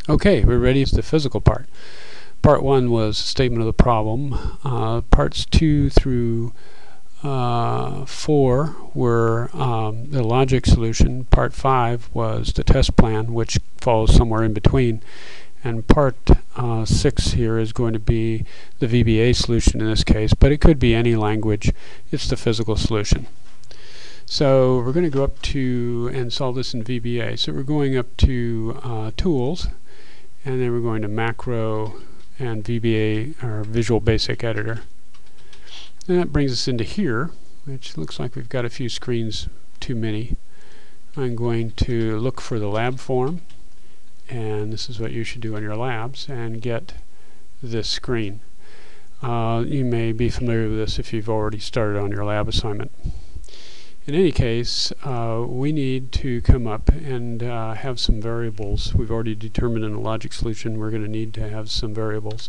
Okay, we're ready for the physical part. Part 1 was statement of the problem. Parts 2 through 4 were the logic solution. Part 5 was the test plan, which falls somewhere in between. And part 6 here is going to be the VBA solution in this case, but it could be any language. It's the physical solution. So we're going to go up to and solve this in VBA. So we're going up to Tools, and then we're going to Macro and VBA, or Visual Basic Editor. And that brings us into here, which looks like we've got a few screens too many. I'm going to look for the lab form, and this is what you should do on your labs, and get this screen. You may be familiar with this if you've already started on your lab assignment. In any case, we need to come up and have some variables. We've already determined in the logic solution we're going to need to have some variables.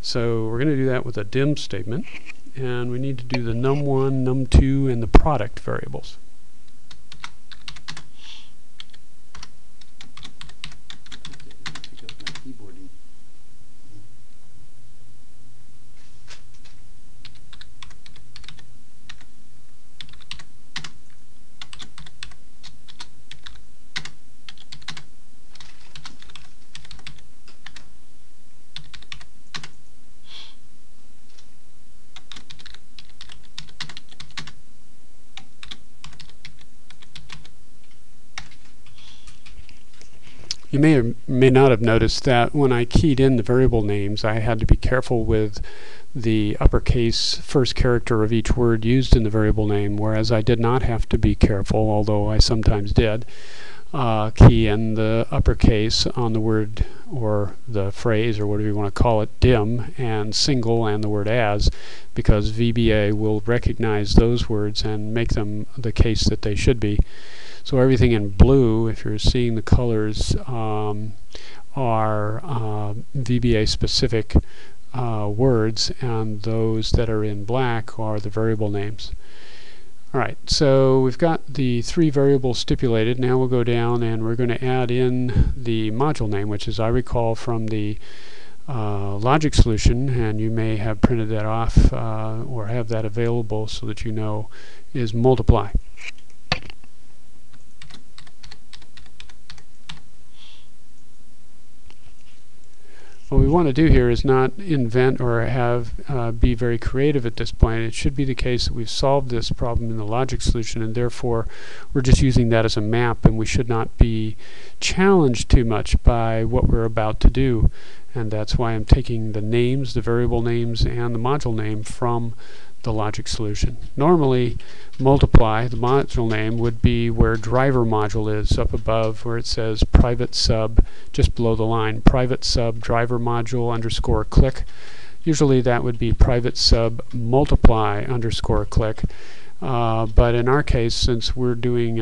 So we're going to do that with a dim statement, and we need to do the num1, num2, and the product variables. You may or may not have noticed that when I keyed in the variable names, I had to be careful with the uppercase first character of each word used in the variable name, whereas I did not have to be careful, although I sometimes did, key in the uppercase on the word or the phrase or whatever you want to call it, dim, and single and the word as, because VBA will recognize those words and make them the case that they should be. So everything in blue, if you're seeing the colors, are VBA specific words, and those that are in black are the variable names. Alright, so we've got the 3 variables stipulated. Now we'll go down and we're going to add in the module name, which, as I recall from the logic solution, and you may have printed that off or have that available so that you know, is multiply. What we want to do here is not invent or be very creative at this point. It should be the case that we've solved this problem in the logic solution, and therefore we're just using that as a map, and we should not be challenged too much by what we're about to do. And that's why I'm taking the names, the variable names, and the module name from the logic solution. Normally, multiply, the module name, would be where driver module is, up above where it says private sub, just below the line, private sub driver module underscore click. Usually that would be private sub multiply underscore click. But in our case, since we're using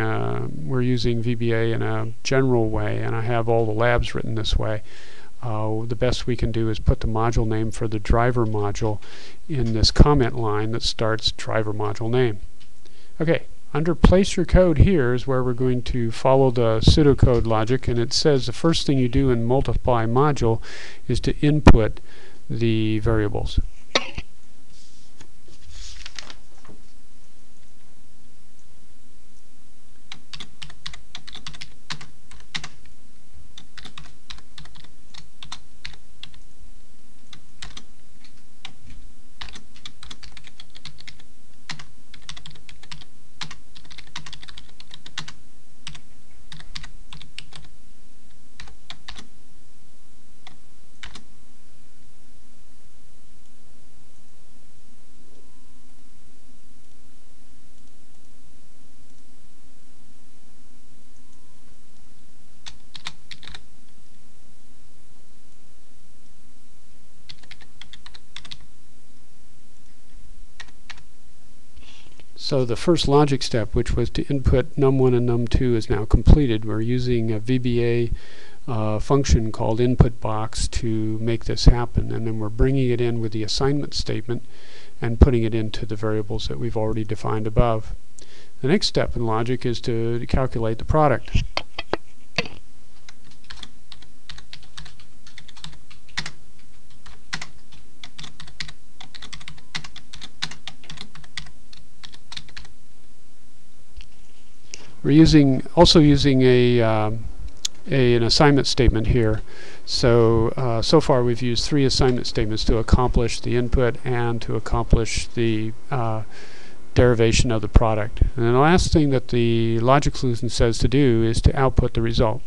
VBA in a general way, and I have all the labs written this way, the best we can do is put the module name for the driver module in this comment line that starts driver module name. Okay, under place your code here is where we're going to follow the pseudocode logic, and it says the first thing you do in multiply module is to input the variables. So the first logic step, which was to input num1 and num2, is now completed. We're using a VBA function called input box to make this happen, and then we're bringing it in with the assignment statement and putting it into the variables that we've already defined above. The next step in logic is to calculate the product. We're also using an assignment statement here. So so far we've used 3 assignment statements to accomplish the input and to accomplish the derivation of the product. And then the last thing that the logic solution says to do is to output the result.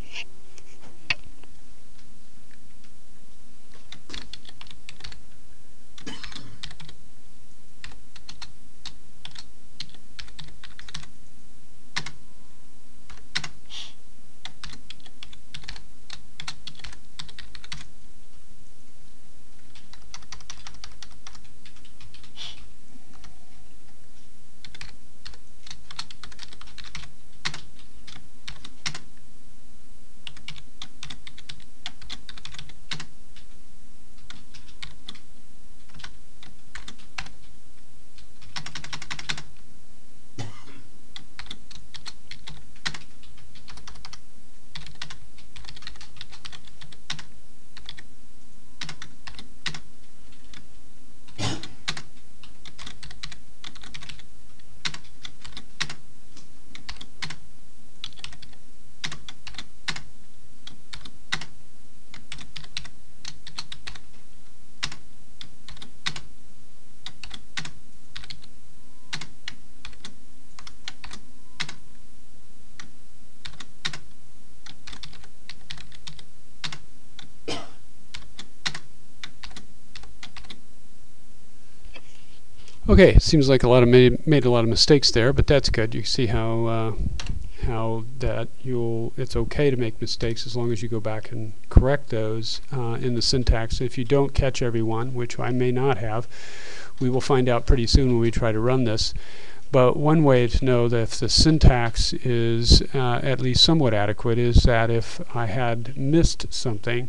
Okay, it seems like made a lot of mistakes there, but that's good. You see how that it's okay to make mistakes as long as you go back and correct those in the syntax. If you don't catch every one, which I may not have, we will find out pretty soon when we try to run this. But one way to know that if the syntax is at least somewhat adequate is that if I had missed something,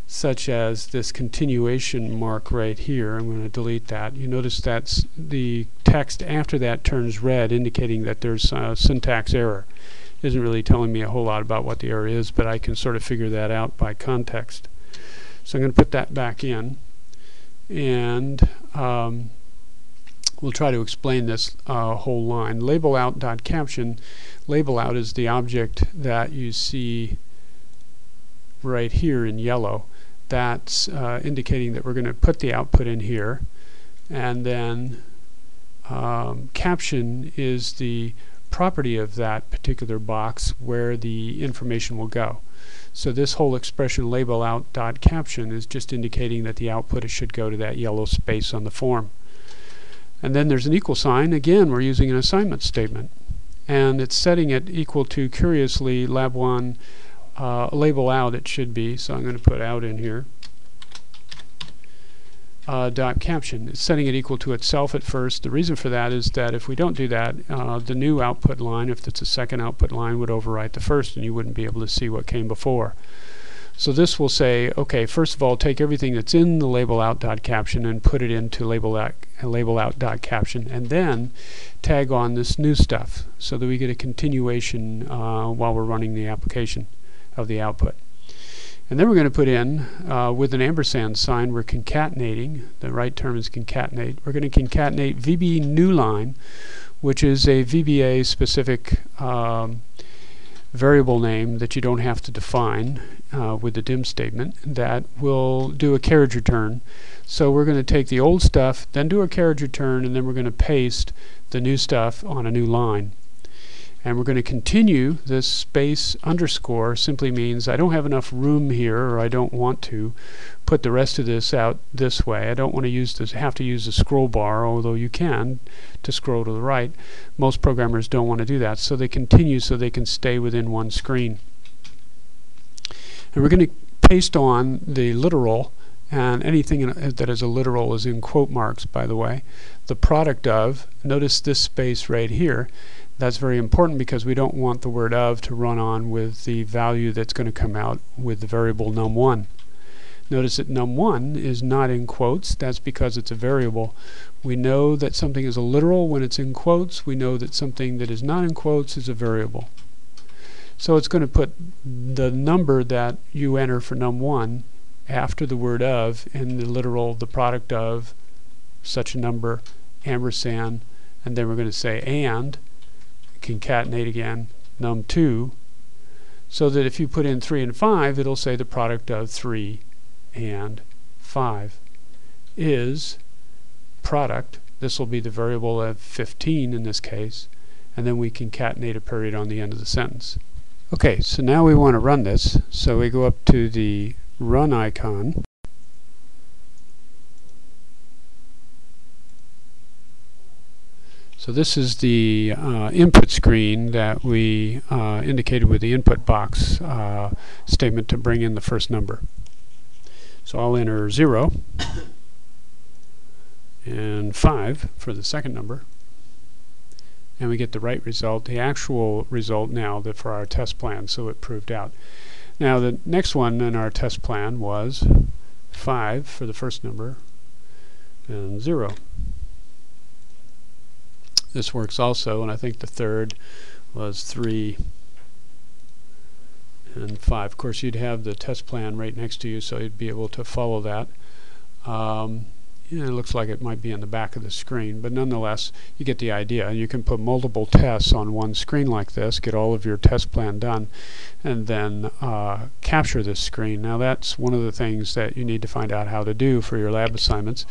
such as this continuation mark right here, I'm going to delete that. You notice that's the text after that turns red, indicating that there's a syntax error. It isn't really telling me a whole lot about what the error is, but I can sort of figure that out by context. So I'm going to put that back in, and we'll try to explain this whole line. Label out.caption. Label out is the object that you see right here in yellow. That's indicating that we're going to put the output in here, and then caption is the property of that particular box where the information will go. So this whole expression label out.caption is just indicating that the output should go to that yellow space on the form. And then there's an equal sign. Again, we're using an assignment statement, and it's setting it equal to, curiously, lab1 label out it should be, so I'm going to put out in here, dot caption. It's setting it equal to itself at first. The reason for that is that if we don't do that, the new output line, if it's a second output line, would overwrite the first, and you wouldn't be able to see what came before. So this will say, okay, first of all, take everything that's in the label out.caption and put it into label out.caption, and then tag on this new stuff so that we get a continuation while we're running the application of the output. And then we're going to put in, with an ampersand sign, we're concatenating. The right term is concatenate. We're going to concatenate VB new line, which is a VBA specific variable name that you don't have to define with the dim statement, that will do a carriage return. So we're going to take the old stuff, then do a carriage return, and then we're going to paste the new stuff on a new line. And we're going to continue. This space underscore simply means I don't have enough room here, or I don't want to put the rest of this out this way. I don't want to have to use the scroll bar, although you can to scroll to the right. Most programmers don't want to do that, so they continue so they can stay within one screen. And we're going to paste on the literal, and anything that is a literal is in quote marks, by the way. The product of, notice this space right here. That's very important because we don't want the word of to run on with the value that's going to come out with the variable num1. Notice that num1 is not in quotes. That's because it's a variable. We know that something is a literal when it's in quotes. We know that something that is not in quotes is a variable. So it's going to put the number that you enter for num1 after the word of in the literal, the product of such a number, ampersand, and then we're going to say and, concatenate again, num2, so that if you put in 3 and 5, it'll say the product of 3 and 5 is product. This will be the variable of 15 in this case, and then we concatenate a period on the end of the sentence. Okay, so now we want to run this, so we go up to the run icon. So this is the input screen that we indicated with the input box statement to bring in the first number. So I'll enter 0 and 5 for the second number, and we get the right result, the actual result now that for our test plan, so it proved out. Now the next one in our test plan was 5 for the first number and 0. This works also, and I think the third was 3 and 5. Of course, you'd have the test plan right next to you, so you'd be able to follow that. It looks like it might be in the back of the screen, but nonetheless, you get the idea. You can put multiple tests on one screen like this, get all of your test plan done, and then capture this screen. Now that's one of the things that you need to find out how to do for your lab assignments.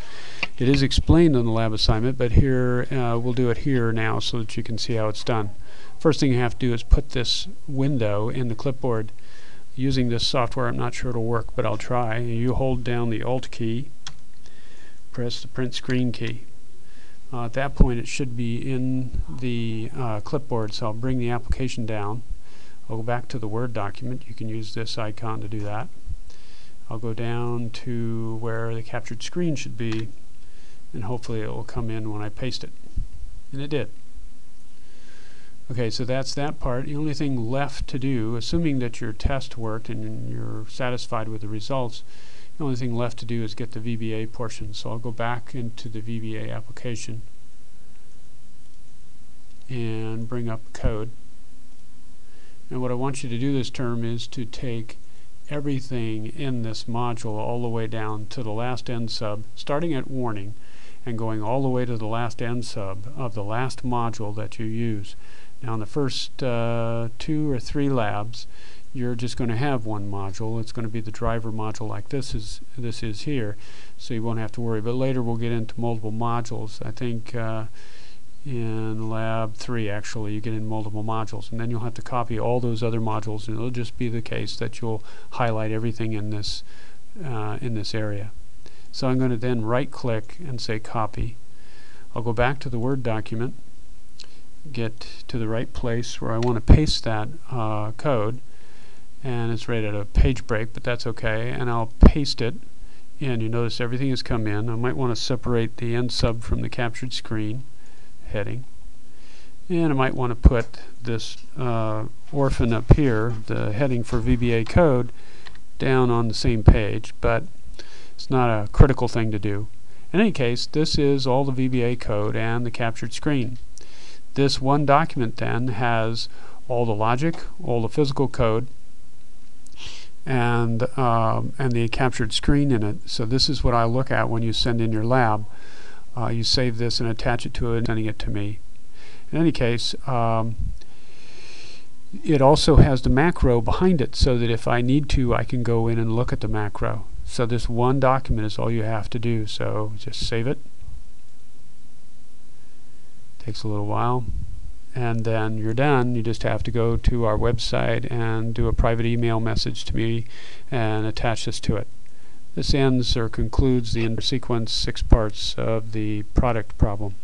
It is explained in the lab assignment, but here we'll do it here now so that you can see how it's done. First thing you have to do is put this window in the clipboard. Using this software, I'm not sure it'll work, but I'll try. You hold down the Alt key, press the print screen key. At that point it should be in the clipboard, so I'll bring the application down. I'll go back to the Word document. You can use this icon to do that. I'll go down to where the captured screen should be, and hopefully it will come in when I paste it. And it did. Okay, so that's that part. The only thing left to do, assuming that your test worked and you're satisfied with the results, the only thing left to do is get the VBA portion. So I'll go back into the VBA application and bring up code. And what I want you to do this term is to take everything in this module all the way down to the last end sub, starting at warning and going all the way to the last end sub of the last module that you use. Now in the first 2 or 3 labs, you're just going to have one module. It's going to be the driver module like this is here, so you won't have to worry. But later we'll get into multiple modules. I think in lab 3 actually you get in multiple modules, and then you'll have to copy all those other modules, and it'll just be the case that you'll highlight everything in this area. So I'm going to then right click and say copy. I'll go back to the Word document, get to the right place where I want to paste that code, and it's right at a page break, but that's okay, and I'll paste it, and you notice everything has come in. I might want to separate the end sub from the captured screen heading, and I might want to put this orphan up here, the heading for VBA code, down on the same page, but it's not a critical thing to do. In any case, this is all the VBA code and the captured screen. This one document then has all the logic, all the physical code, and the captured screen in it. So this is what I look at when you send in your lab. You save this and attach it to it and sending it to me. In any case, it also has the macro behind it, so that if I need to, I can go in and look at the macro. So this one document is all you have to do. So just save it. Takes a little while, and then you're done. You just have to go to our website and do a private email message to me and attach this to it. This ends or concludes the sequence 6 parts of the product problem.